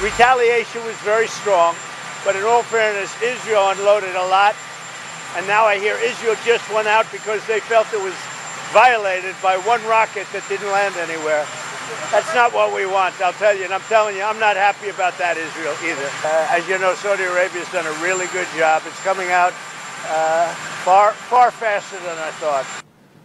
Retaliation was very strong, but in all fairness, Israel unloaded a lot, and now I hear Israel just went out because they felt it was violated by one rocket that didn't land anywhere. That's not what we want, I'll tell you, and I'm telling you, I'm not happy about that, Israel, either. As you know, Saudi Arabia's done a really good job. It's coming out far faster than I thought.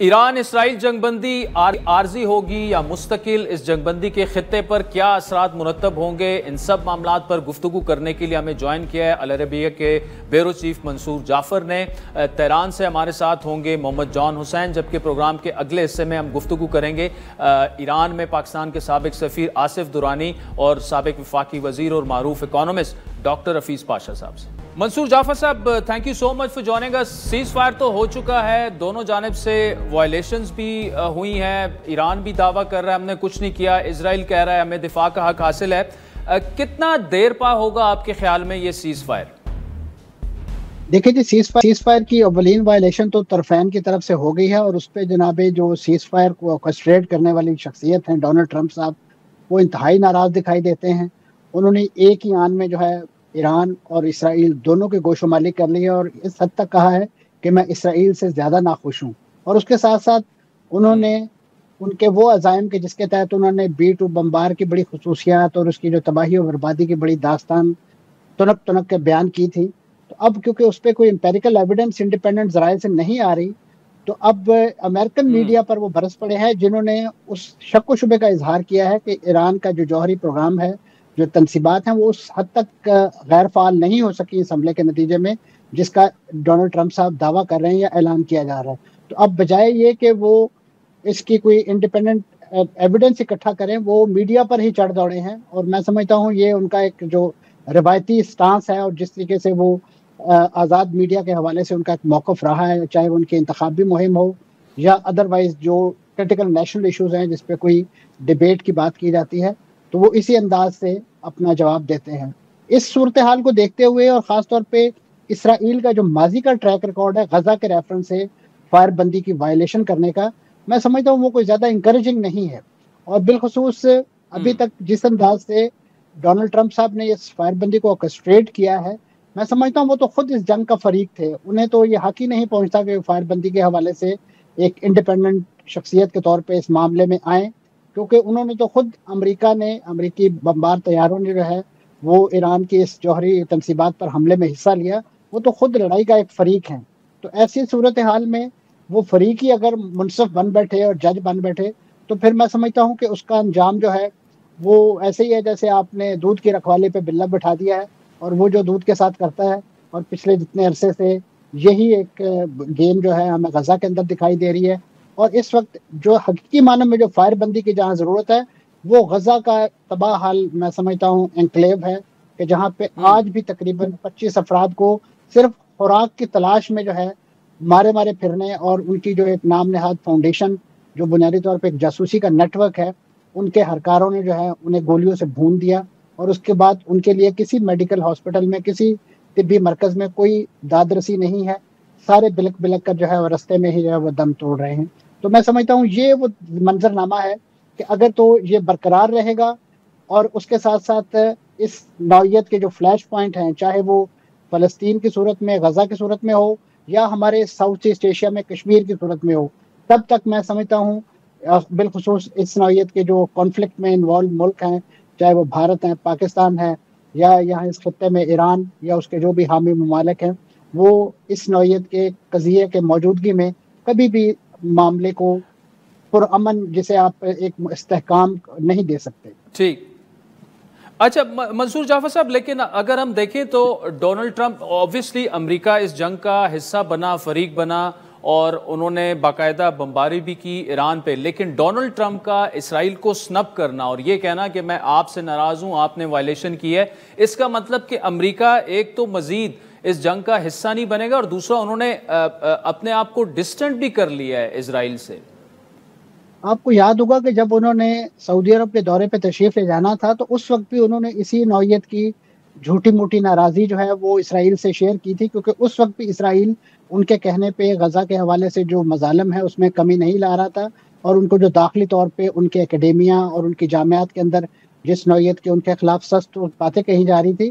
Iran اسرائیل جنگ بندی عارضی ہوگی یا مستقل؟ اس جنگ بندی کے خطے پر کیا اثرات مرتب ہوں گے؟ ان سب معاملات پر گفتگو کرنے کے لیے ہمیں جوائن کیا ہے العربیہ کے بیورو چیف منصور جعفر نے۔ تہران سے ہمارے ساتھ ہوں گے محمد جان حسین، جبکہ پروگرام کے اگلے حصے میں ہم گفتگو کریں گے ایران میں پاکستان کے سابق سفیر آصف درانی اور سابق وفاقی وزیر اور معروف اکانومسٹ ڈاکٹر حفیظ پاشا صاحب سے۔ منصور جعفر صاحب، thank you so much for joining اس۔ سیز فائر تو ہو چکا ہے، دونوں جانب سے وائلیشنز بھی ہوئی ہیں، ایران بھی دعویٰ کر رہا ہے ہم نے کچھ نہیں کیا، اسرائیل کہہ رہا ہے ہمیں دفاع کا حق حاصل ہے۔ کتنا دیر پا ہوگا آپ کے خیال میں یہ سیز فائر؟ دیکھیں جی، سیز فائر کی اولین وائلیشن تو طرفین کی طرف سے ہو گئی ہے، اور اس پہ جناب جو سیز فائر کو آرکسٹریٹ کرنے والی شخصیت ہیں ڈونلڈ ٹرمپ صاحب، وہ انتہائی ناراض دکھائی دیتے ہیں۔ انہوں نے ایک ہی آن میں جو ہے ایران اور اسرائیل دونوں کے گوش و مالی کر لی ہے، اور اس حد تک کہا ہے کہ میں اسرائیل سے زیادہ ناخوش ہوں۔ اور اس کے ساتھ ساتھ انہوں نے ان کے وہ عزائم کے جس کے تحت انہوں نے B-2 بمبار کی بڑی خصوصیات اور اس کی جو تباہی و بربادی کی بڑی داستان تنک کے بیان کی تھی، تو اب کیونکہ اس پہ کوئی امپیریکل ایویڈنس انڈیپینڈنٹ ذرائع سے نہیں آ رہی، تو اب امریکن میڈیا پر وہ برس پڑے ہیں جنہوں نے اس شک و شبے کا اظہار کیا ہے کہ ایران کا جو جوہری پروگرام ہے، جو تنصیبات ہیں، وہ اس حد تک غیر فعال نہیں ہو سکی اس حملے کے نتیجے میں جس کا ڈونلڈ ٹرمپ صاحب دعویٰ کر رہے ہیں یا اعلان کیا جا رہا ہے۔ تو اب بجائے یہ کہ وہ اس کی کوئی انڈیپینڈنٹ ایویڈنس اکٹھا کریں، وہ میڈیا پر ہی چڑھ دوڑے ہیں، اور میں سمجھتا ہوں یہ ان کا ایک جو روایتی سٹانس ہے، اور جس طریقے سے وہ آزاد میڈیا کے حوالے سے ان کا ایک موقف رہا ہے، چاہے ان کی انتخابی مہم ہو یا ادروائز جو کرٹیکل نیشنل ایشوز ہیں جس پہ کوئی ڈیبیٹ کی بات کی جاتی ہے، تو وہ اسی انداز سے اپنا جواب دیتے ہیں۔ اس صورتحال کو دیکھتے ہوئے اور خاص طور پہ اسرائیل کا جو ماضی کا ٹریک ریکارڈ ہے غزہ کے ریفرنس سے فائر بندی کی وائلیشن کرنے کا، میں سمجھتا ہوں وہ کوئی زیادہ انکریجنگ نہیں ہے۔ اور بالخصوص ابھی تک جس انداز سے ڈونلڈ ٹرمپ صاحب نے اس فائر بندی کو آرکسٹریٹ کیا ہے، میں سمجھتا ہوں وہ تو خود اس جنگ کا فریق تھے، انہیں تو یہ حق ہی نہیں پہنچتا کہ فائر بندی کے حوالے سے ایک انڈیپینڈنٹ شخصیت کے طور پہ اس معاملے میں آئیں، کیونکہ انہوں نے تو خود امریکی بمبار طیاروں نے جو ہے وہ ایران کی اس جوہری تنصیبات پر حملے میں حصہ لیا، وہ تو خود لڑائی کا ایک فریق ہیں۔ تو ایسی صورتحال میں وہ فریق ہی اگر منصف بن بیٹھے اور جج بن بیٹھے، تو پھر میں سمجھتا ہوں کہ اس کا انجام جو ہے وہ ایسے ہی ہے جیسے آپ نے دودھ کی رکھوالی پہ بلہ بٹھا دیا ہے، اور وہ جو دودھ کے ساتھ کرتا ہے، اور پچھلے جتنے عرصے سے یہی ایک گیم جو ہے ہمیں غزہ کے اندر دکھائی دے رہی ہے۔ اور اس وقت جو حقیقی معنی میں جو فائر بندی کی جہاں ضرورت ہے، وہ غزہ کا تباہ حال میں سمجھتا ہوں انکلیو ہے، کہ جہاں پہ آج بھی تقریباً 25 افراد کو صرف خوراک کی تلاش میں جو ہے مارے پھرنے، اور ان کی جو ایک نام نہاد فاؤنڈیشن جو بنیادی طور پہ ایک جاسوسی کا نیٹ ورک ہے، ان کے ہرکاروں نے جو ہے انہیں گولیوں سے بھون دیا، اور اس کے بعد ان کے لیے کسی میڈیکل ہاسپٹل میں، کسی طبی مرکز میں کوئی داد رسی نہیں ہے، سارے بلک کر جو ہے وہ رستے میں ہی جو ہے وہ دم توڑ رہے ہیں۔ تو میں سمجھتا ہوں یہ وہ منظر نامہ ہے کہ اگر تو یہ برقرار رہے گا، اور اس کے ساتھ ساتھ اس نوعیت کے جو فلیش پوائنٹ ہیں، چاہے وہ فلسطین کی صورت میں، غزہ کی صورت میں ہو، یا ہمارے ساؤتھ ایسٹ ایشیا میں کشمیر کی صورت میں ہو، تب تک میں سمجھتا ہوں بالخصوص اس نوعیت کے جو کانفلکٹ میں انوالو ملک ہیں، چاہے وہ بھارت ہیں، پاکستان ہے، یا یہاں اس خطے میں ایران یا اس کے جو بھی حامی ممالک ہیں، وہ اس نوعیت کے قضیے کے موجودگی میں کبھی بھی معاملے کو پرامن، جسے آپ ایک استحکام نہیں دے سکتے۔ ٹھیک، اچھا منصور جعفر صاحب، لیکن اگر ہم دیکھیں تو ڈونلڈ ٹرمپ اوبویسلی امریکہ اس جنگ کا حصہ بنا، فریق بنا، اور انہوں نے باقاعدہ بمباری بھی کی ایران پہ، لیکن ڈونلڈ ٹرمپ کا اسرائیل کو سنپ کرنا اور یہ کہنا کہ میں آپ سے ناراض ہوں، آپ نے وائلیشن کی ہے، اس کا مطلب کہ امریکہ ایک تو مزید اس جنگ کا حصہ نہیں بنے گا، اور دوسرا انہوں نے اپنے آپ کو ڈسٹنٹ بھی کر لیا ہے اسرائیل سے۔ آپ کو یاد ہوگا کہ جب انہوں نے سعودی عرب کے دورے پہ تشریف لے جانا تھا، تو اس وقت بھی انہوں نے اسی نوعیت کی جھوٹی موٹی ناراضی جو ہے وہ اسرائیل سے شیئر کی تھی، کیونکہ اس وقت بھی اسرائیل ان کے کہنے پہ غزہ کے حوالے سے جو مظالم ہے اس میں کمی نہیں لا رہا تھا، اور ان کو جو داخلی طور پہ ان کے اکیڈیمیا اور ان کی جامعات کے اندر جس نوعیت کے ان کے خلاف سخت باتیں کہی جا رہی تھی،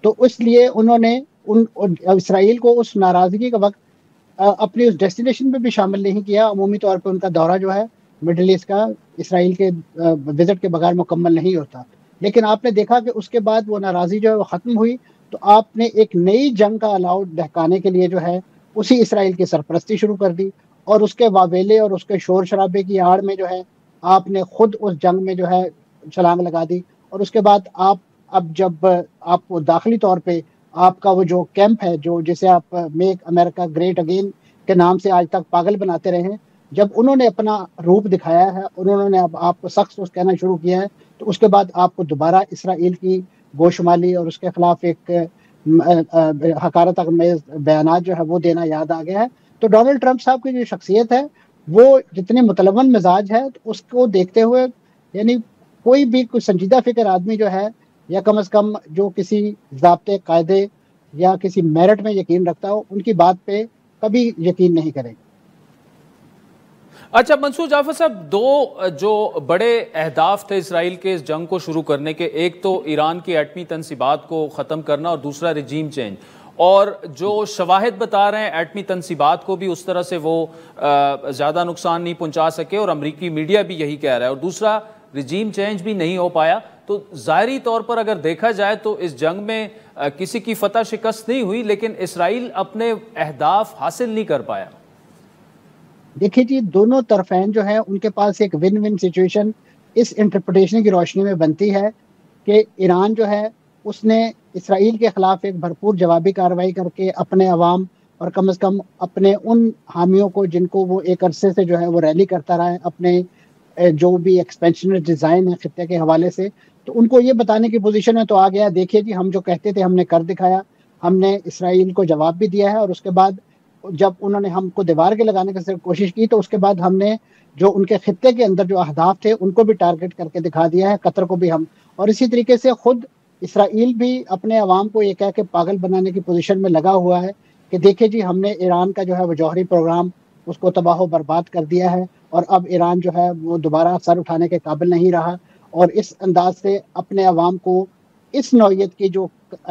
تو اس لیے انہوں نے اسرائیل کو اس ناراضگی کا وقت اپنی اس ڈیسٹینیشن پہ بھی شامل نہیں کیا۔ عمومی طور پہ ان کا دورہ جو ہے مڈل ایسٹ کا اسرائیل کے وزٹ کے بغیر مکمل نہیں ہوتا، لیکن آپ نے دیکھا کہ اس کے بعد وہ ناراضی جو ہے وہ ختم ہوئی، تو آپ نے ایک نئی جنگ کا الاؤ دہکانے کے لیے جو ہے اسی اسرائیل کی سرپرستی شروع کر دی، اور اس کے واویلے اور اس کے شور شرابے کی آڑ میں جو ہے آپ نے خود اس جنگ میں جو ہے چھلانگ لگا دی، اور اس کے بعد آپ اب جب آپ کو داخلی طور پہ آپ کا وہ جو کیمپ ہے جو جسے آپ میک امریکہ گریٹ اگین کے نام سے آج تک پاگل بناتے رہے ہیں، جب انہوں نے اپنا روپ دکھایا ہے اور انہوں نے اب آپ کو سخت کہنا شروع کیا ہے، تو اس کے بعد آپ کو دوبارہ اسرائیل کی گوشمالی اور اس کے خلاف ایک حقارت آمیز بیانات جو ہے وہ دینا یاد آ گیا ہے۔ تو ڈونلڈ ٹرمپ صاحب کی جو شخصیت ہے وہ جتنے متلون مزاج ہے، اس کو دیکھتے ہوئے یعنی کوئی بھی کوئی سنجیدہ فکر آدمی جو ہے، یا کم از کم جو کسی ضابطے قاعدے یا کسی میرٹ میں یقین رکھتا ہو، ان کی بات پہ کبھی یقین نہیں کرے گا۔ اچھا منصور جعفر صاحب، دو جو بڑے اہداف تھے اسرائیل کے اس جنگ کو شروع کرنے کے، ایک تو ایران کی ایٹمی تنصیبات کو ختم کرنا اور دوسرا رجیم چینج، اور جو شواہد بتا رہے ہیں ایٹمی تنصیبات کو بھی اس طرح سے وہ زیادہ نقصان نہیں پہنچا سکے، اور امریکی میڈیا بھی یہی کہہ رہا ہے، اور دوسرا رجیم چینج بھی نہیں ہو پایا۔ تو ظاہری طور پر اگر دیکھا جائے تو اس جنگ میں کسی کی فتح شکست نہیں ہوئی، لیکن اسرائیل اپنے اہداف حاصل نہیں کر پایا۔ دیکھیے جی، دونوں طرفین جو ہے ان کے پاس ایک ون ون سچویشن اس انٹرپریٹیشن کی روشنی میں بنتی ہے کہ ایران جو ہے اس نے اسرائیل کے خلاف ایک بھرپور جوابی کارروائی کر کے اپنے عوام اور کم از کم اپنے ان حامیوں کو جن کو وہ ایک عرصے سے جو ہے وہ ریلی کرتا رہا ہے اپنے جو بھی ایکسپینشنر ڈیزائن ہے خطے کے حوالے سے، تو ان کو یہ بتانے کی پوزیشن میں تو آ گیا، دیکھیے جی ہم جو کہتے تھے ہم نے کر دکھایا، ہم نے اسرائیل کو جواب بھی دیا ہے، اور اس کے بعد جب انہوں نے ہم کو دیوار کے لگانے کی کوشش کی تو اس کے بعد ہم نے جو ان کے خطے کے اندر جو اہداف تھے ان کو بھی ٹارگٹ کر کے دکھا دیا ہے، قطر کو بھی ہم، اور اسی طریقے سے خود اسرائیل بھی اپنے عوام کو یہ کہہ کے پاگل بنانے کی پوزیشن میں لگا ہوا ہے کہ دیکھیں جی ہم نے ایران کا جو ہے وہ جوہری پروگرام اس کو تباہ و برباد کر دیا ہے، اور اب ایران جو ہے وہ دوبارہ سر اٹھانے کے قابل نہیں رہا، اور اس انداز سے اپنے عوام کو اس نوعیت کی جو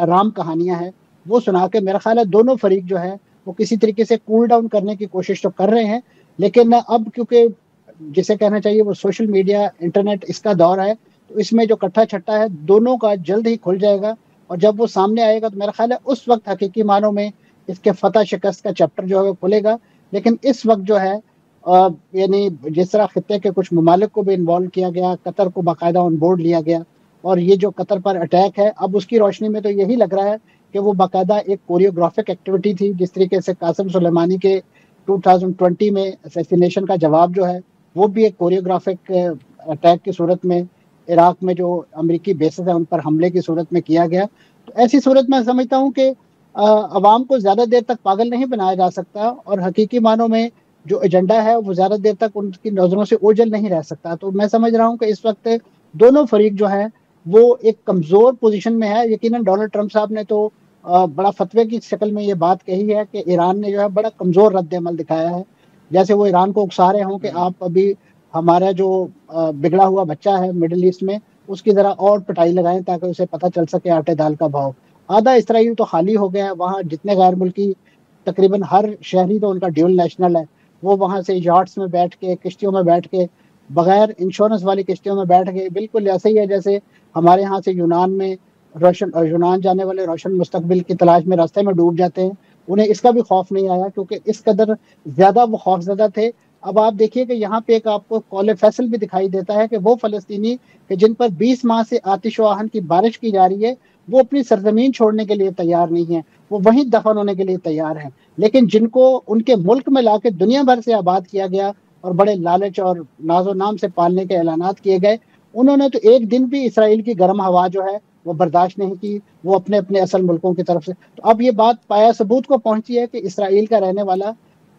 رام کہانیاں ہیں وہ سنا کے میرا خیال ہے دونوں فریق جو ہے وہ کسی طریقے سے کول ڈاؤن کرنے کی کوشش تو کر رہے ہیں، لیکن اب کیونکہ جسے کہنا چاہیے وہ سوشل میڈیا انٹرنیٹ اس کا دور ہے، تو اس میں جو کٹھا چھٹا ہے دونوں کا جلد ہی کھل جائے گا، اور جب وہ سامنے آئے گا تو میرا خیال ہے اس وقت حقیقی معنوں میں اس کے فتح شکست کا چیپٹر جو ہے وہ کھلے گا۔ لیکن اس وقت جو ہے یعنی جس طرح خطے کے کچھ ممالک کو بھی انوالو کیا گیا، قطر کو باقاعدہ آن بورڈ لیا گیا، اور یہ جو قطر پر اٹیک ہے اب اس کی روشنی میں تو یہی لگ رہا ہے کہ وہ باقاعدہ ایک کوریوگرافک ایکٹیویٹی تھی، جس طریقے سے قاسم سلیمانی کے 2020 میں اسیسینیشن کا جواب جو ہے وہ بھی ایک کوریوگرافک اٹیک کی صورت میں عراق میں جو امریکی بیسز ہیں ان پر حملے کی صورت میں کیا گیا۔ تو ایسی صورت میں سمجھتا ہوں کہ عوام کو زیادہ دیر تک پاگل نہیں بنایا جا سکتا، اور حقیقی معنوں میں جو ایجنڈا ہے وہ زیادہ دیر تک ان کی نظروں سے اوجھل نہیں رہ سکتا۔ تو میں سمجھ رہا ہوں کہ اس وقت دونوں فریق جو ہیں وہ ایک کمزور پوزیشن میں ہے۔ یقیناً ڈونلڈ ٹرمپ صاحب نے تو بڑا فتوے کی شکل میں یہ بات کہی ہے کہ ایران نے جو ہے بڑا کمزور رد عمل دکھایا ہے، جیسے وہ ایران کو اکسا رہے ہوں کہ آپ ابھی ہمارا جو بگڑا ہوا بچہ ہے مڈل ایسٹ میں اس کی ذرا اور پٹائی لگائیں تاکہ اسے پتہ چل سکے آٹے دال کا بھاؤ۔ آدھا اسرائیل تو خالی ہو گیا ہے، وہاں جتنے غیر ملکی تقریباً ہر شہری تو ان کا ڈیول نیشنل ہے، وہ وہاں سے یاٹس میں بیٹھ کے کشتیوں میں بیٹھ کے بغیر انشورنس والی کشتیوں میں بیٹھ کے بالکل ایسے ہی ہے جیسے ہمارے یہاں سے یونان جانے والے روشن مستقبل کی تلاش میں راستے میں ڈوب جاتے ہیں، انہیں اس کا بھی خوف نہیں آیا کیونکہ اس قدر زیادہ وہ خوفزدہ تھے۔ اب آپ دیکھیے کہ یہاں پہ ایک آپ کو قول فیصل بھی دکھائی دیتا ہے کہ وہ فلسطینی کہ جن پر 20 ماہ سے آتش و آہن کی بارش کی جا رہی ہے وہ اپنی سرزمین چھوڑنے کے لیے تیار نہیں ہیں، وہ وہیں دفن ہونے کے لیے تیار ہیں، لیکن جن کو ان کے ملک میں لا کے دنیا بھر سے آباد کیا گیا اور بڑے لالچ اور ناز و نام سے پالنے کے اعلانات کیے گئے، انہوں نے تو ایک دن بھی اسرائیل کی گرم ہوا جو ہے وہ برداشت نہیں کی، وہ اپنے اصل ملکوں کی طرف سے۔ تو اب یہ بات پایا ثبوت کو پہنچی ہے کہ اسرائیل کا رہنے والا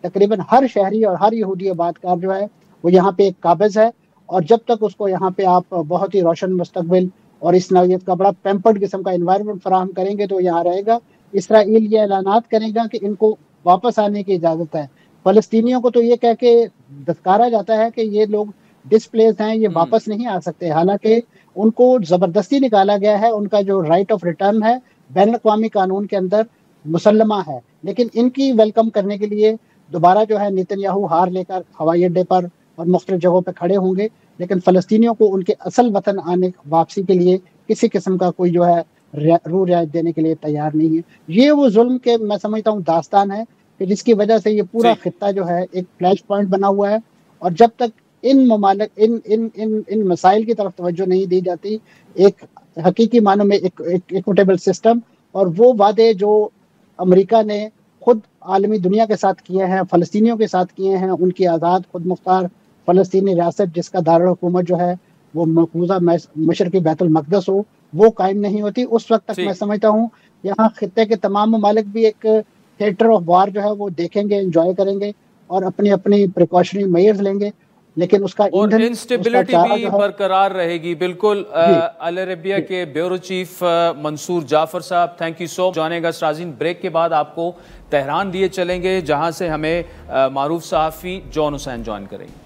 تقریباً ہر شہری اور ہر یہودی آباد کار جو ہے وہ یہاں پہ ایک قابض ہے، اور جب تک اس کو یہاں پہ آپ بہت ہی روشن مستقبل اور اس نوعیت کا بڑا پیمپرڈ قسم کا انوائرمنٹ فراہم کریں گے تو یہاں رہے گا۔ اسرائیل یہ اعلانات کرے گا کہ ان کو واپس آنے کی اجازت ہے، فلسطینیوں کو تو یہ کہہ کے دھتکارا جاتا ہے کہ یہ لوگ ڈسپلیس ہیں، یہ واپس نہیں آ سکتے، حالانکہ ان کو زبردستی نکالا گیا ہے، ان کا جو رائٹ آف ریٹرن ہے بین الاقوامی قانون کے اندر مسلمہ ہے، لیکن ان کی ویلکم کرنے کے لیے دوبارہ جو ہے نیتن یاہو ہار لے کر ہوائی اڈے پر اور مختلف جگہوں پہ کھڑے ہوں گے، لیکن فلسطینیوں کو ان کے اصل وطن آنے واپسی کے لیے کسی قسم کا کوئی جو ہے روح رعایت دینے کے لیے تیار نہیں ہے۔ یہ وہ ظلم کے میں سمجھتا ہوں داستان ہے کہ جس کی وجہ سے یہ پورا خطہ جو ہے ایک فلیش پوائنٹ بنا ہوا ہے، اور جب تک ان ممالک ان مسائل کی طرف توجہ نہیں دی جاتی، ایک حقیقی معنوں میں ایکوٹیبل سسٹم اور وہ وعدے جو امریکہ نے خود عالمی دنیا کے ساتھ کیے ہیں، فلسطینیوں کے ساتھ کیے ہیں، ان کی آزاد خود مختار فلسطینی ریاست جس کا دارالحکومت جو ہے وہ مقبوضہ مشرقی بیت المقدس ہو، وہ قائم نہیں ہوتی، اس وقت تک میں سمجھتا ہوں یہاں خطے کے تمام ممالک بھی ایک تھیٹر آف وار جو ہے وہ دیکھیں گے، انجوائے کریں گے اور اپنی اپنی پریکاشنری میئرز لیں گے، لیکن اس کا انسٹیبلٹی بھی برقرار رہے گی۔ بالکل ال عربیہ کے بیورو چیف منصور جعفر صاحب، تھینک یو سو جانیں گا ناظرین۔ بریک کے بعد آپ کو تہران لیے چلیں گے جہاں سے ہمیں معروف صحافی جون حسین جوائن کریں گے۔